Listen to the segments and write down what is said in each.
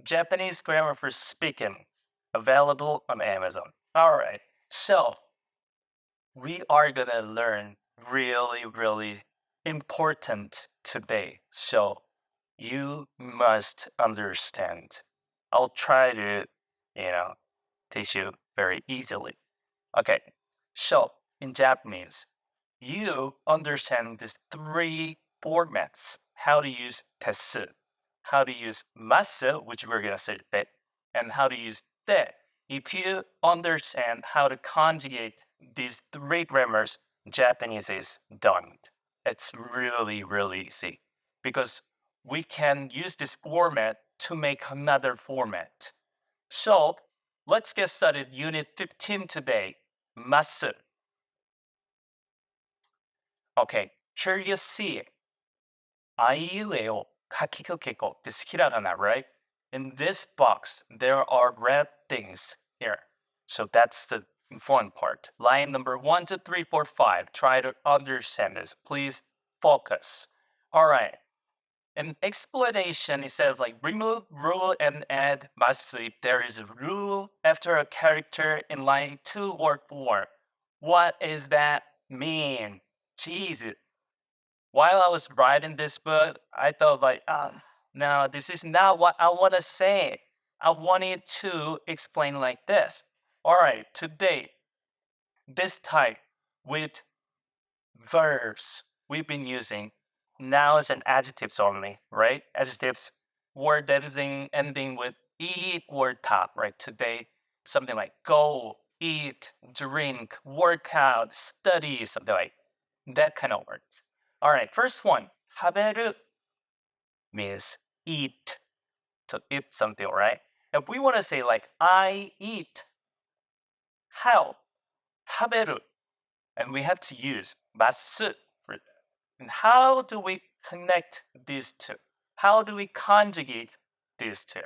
Japanese grammar for speaking, available on Amazon. All right, so we are gonna learn really important today. So you must understand. I'll try to, you know, teach you very easily. Okay, so in Japanese, you understand these three formats: how to use tesu, how to use masu, which we're gonna say today, and how to use te. If you understand how to conjugate these three grammars, Japanese is done. It's really easy because we can use this format to make another format. So let's get started. Unit 15 today, masu. Okay, here you see あいうえおかきくけこ this hiragana, right? In this box, there are red things here. So that's the fun part. Line number 1, 2, 3, 4, 5. Try to understand this. Please focus. All right. In explanation, it says like remove rule and add must if there is a rule after a character in line 2 or 4. What does that mean? Jesus. While I was writing this book, I thought like, no, this is not what I want to say. I wanted to explain like this. All right, today, this type with verbs we've been using nouns and adjectives only, right? Adjectives, word that is ending with eat or top, right? Today, something like go, eat, drink, work out, study, something like that kind of words. All right, first one, 食べる means eat, to eat something, right? If we want to say like I eat, how? 食べる and we have to use ます for that. And how do we connect these two? How do we conjugate these two?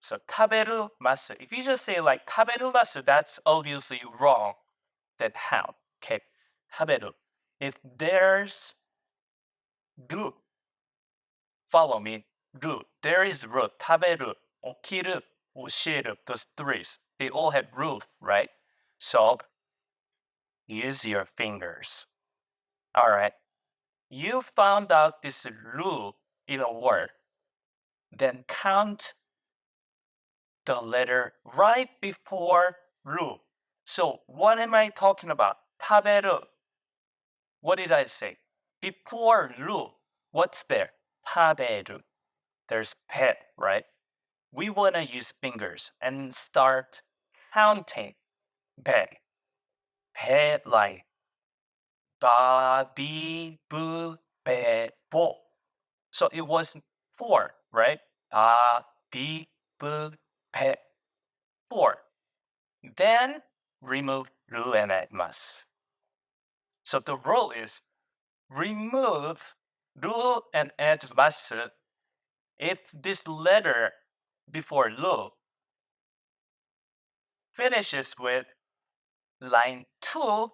So 食べるます. If you just say like 食べるます, that's obviously wrong. Then how? Okay, 食べる. If there's る, follow me. る. There is る. 食べる. 起きる. 教える. Those threes. They all have る, right? So use your fingers. All right. You found out this る in a word. Then count the letter right before る. So what am I talking about? 食べる. What did I say? Before る, what's there? 食べる. There's pet, right? We want to use fingers and start counting. Pet. Pet like ba, bi, bu, be, bo. So it was 4, right? Ba, bi, bu, be, 4. Then remove る and add ます. So the rule is remove る and add ます if this letter before る finishes with line 2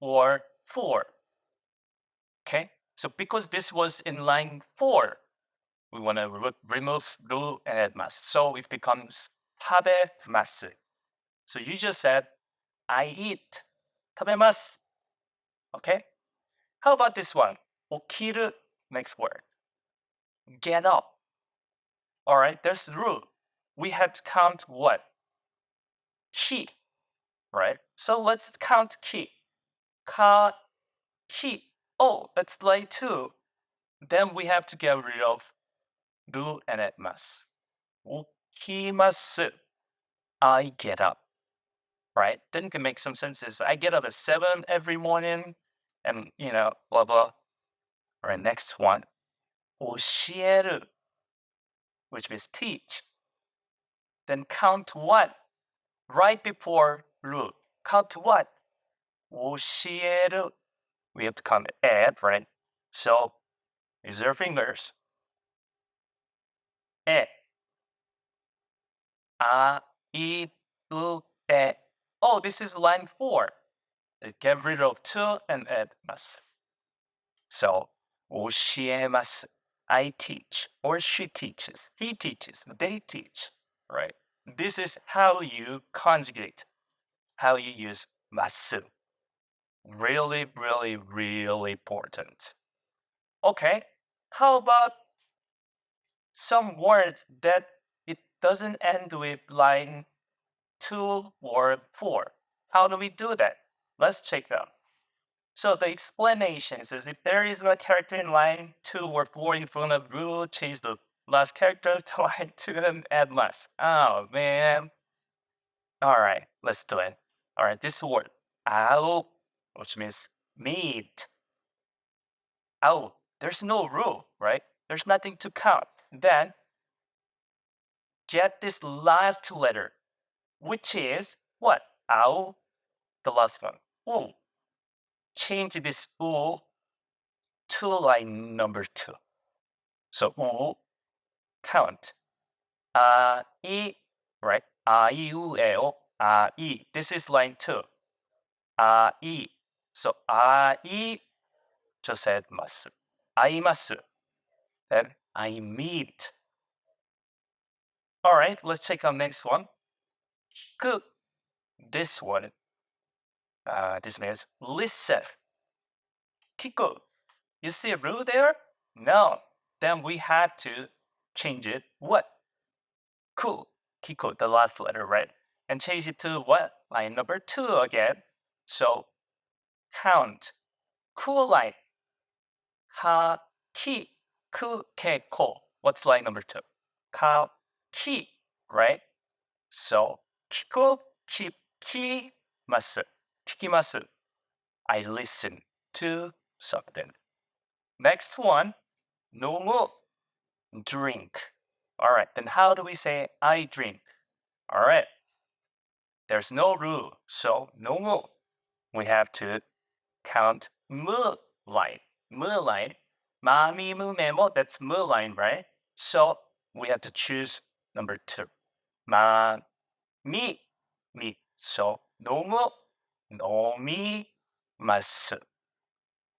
or 4. Okay, so because this was in line 4, we want to remove る and add ます. So it becomes 食べます. So you just said, I eat. 食べます. Okay? How about this one? 起きる, next word. Get up. All right, there's the rule. We have to count what? Ki, right? So let's count ki. Ka, ki. Oh, that's line 2. Then we have to get rid of る and add ます. 起きます. I get up. Right? Then it can make some sense. I get up at 7 every morning and, blah, blah. All right, next one. 教える, which means teach. Then count what? Right before る. Count what? 教える. We have to count add, right? So use your fingers. え. A, I, U, e. Oh, this is line 4. They get rid of 2 and add ます. So 教えます. I teach, or she teaches, he teaches, they teach, right? This is how you conjugate, how you use masu. Really, really, really important. Okay, how about some words that it doesn't end with line 2 or 4? How do we do that? Let's check it out. So the explanation says if there is a character in line 2 or 4 in front of Ru, change the last character to line 2 and add less. Oh man. Alright, let's do it. Alright, this word, ao, which means meat. Ao, there's no rule, right? There's nothing to count. Then get this last letter, which is what? Ao, the last one. U. Change this U to line number 2. So U, count. I, right? I, U, E, O, I. This is line 2. I. So I just add masu. Aimasu. Then I meet. All right, let's check out next one. Good. This one. This means listen. Kiku. You see a rule there? No. Then we have to change it. What? Ku. Kiku, the last letter, right? And change it to what? Line number 2 again. So count. Ku line. Ka, ki, ku, ke, ko. What's line number 2? Ka, ki, right? So kiku, ki, kimasu. Kikimasu. I listen to something. Next one, nomu, drink. All right, then how do we say I drink? All right, there's no rule, so nomu. We have to count mu line. Mu line. Mami mu memo, that's mu line, right? So we have to choose number 2. Ma, mi, mi. So nomu, nomi, masu.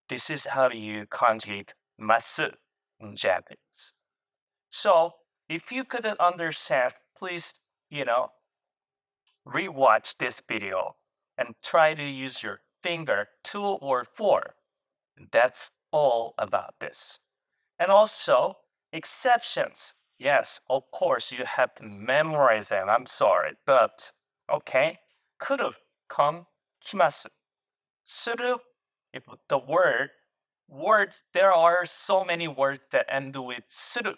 This is how you conjugate masu in Japanese. So if you couldn't understand, please, rewatch this video and try to use your finger 2 or 4. That's all about this. And also, exceptions. Yes, of course, you have to memorize them. I'm sorry, but okay. Could've, come, kimasu. Suru, if the words, there are so many words that end with suru.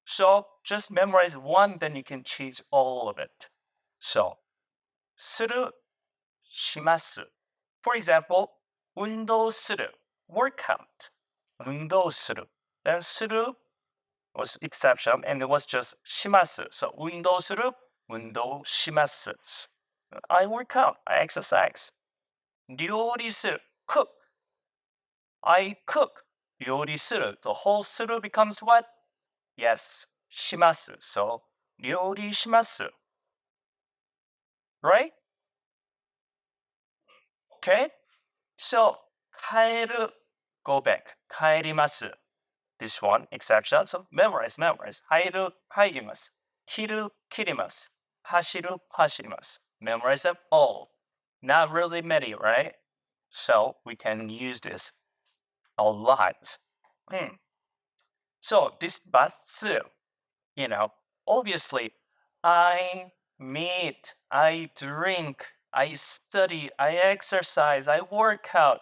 So just memorize one, then you can change all of it. So, suru, shimasu. For example, 運動する, workout. 運動する. Then する was exception, and it was just します. So 運動する, 運動します. I work out, I exercise. 料理する, cook. I cook. 料理する. The whole する becomes what? Yes, します. So 料理します. Right? Okay? So 帰る, go back. 帰ります. This one, exception. So memorize. 入る、入ります. 切る、切ります. 走る、走ります. Memorize them all. Not really many, right? So we can use this a lot. So this batsu, obviously, I meet, I drink, I study, I exercise, I work out.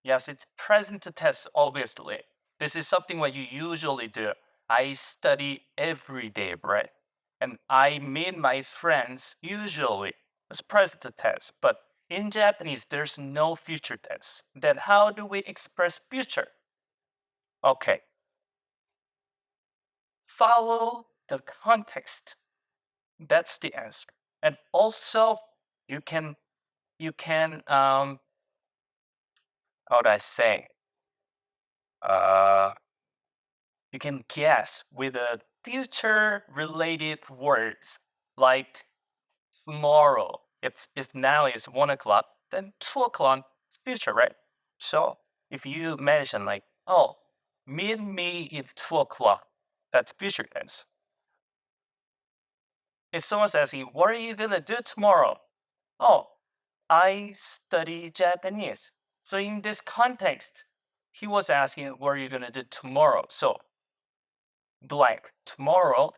Yes, it's present tense, obviously. This is something what you usually do. I study every day, right? And I meet my friends usually. It's present tense. But in Japanese, there's no future tense. Then how do we express future? Okay. Follow the context. That's the answer. And also, you can how do I say? You can guess with the future related words like tomorrow. If now is 1 o'clock, then 2 o'clock is future, right? So if you mention like, oh, meet me at 2 o'clock. That's future tense. If someone's asking, what are you gonna do tomorrow? Oh, I study Japanese. So in this context, he was asking, what are you gonna do tomorrow? So blank, tomorrow,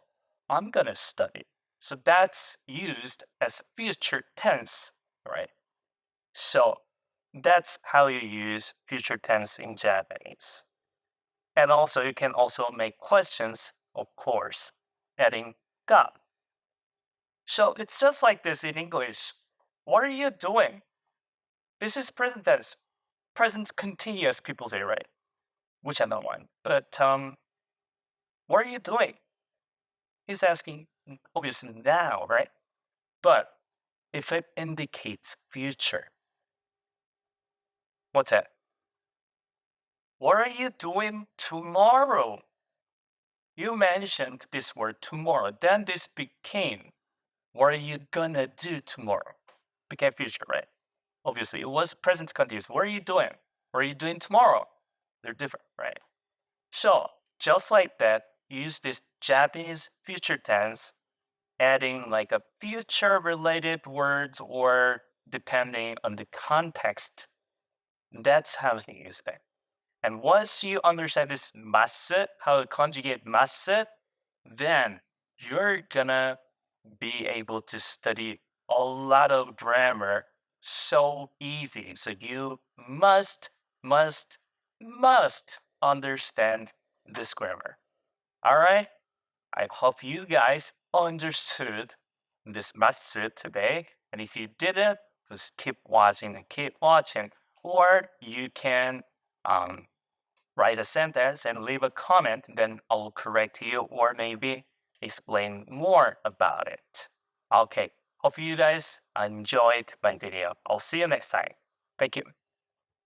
I'm gonna study. So that's used as future tense, right? So that's how you use future tense in Japanese. And also, you can also make questions, of course, adding ga. So it's just like this in English. What are you doing? This is present tense. Present continuous, people say, right? Which I don't want. But what are you doing? He's asking, obviously now, right? But if it indicates future, what's that? What are you doing tomorrow? You mentioned this word tomorrow. Then this became, what are you gonna do tomorrow? Became future, right? Obviously, it was present continuous. What are you doing? What are you doing tomorrow? They're different, right? So, just like that, use this Japanese future tense, adding like a future related words or depending on the context. That's how you use that. And once you understand this masu, how to conjugate masu, then you're gonna be able to study a lot of grammar so easy. So you must understand this grammar. All right? I hope you guys understood this masu today. And if you didn't, just keep watching and keep watching. Or you can write a sentence and leave a comment, then I'll correct you or maybe explain more about it. Okay, hope you guys enjoyed my video. I'll see you next time. Thank you.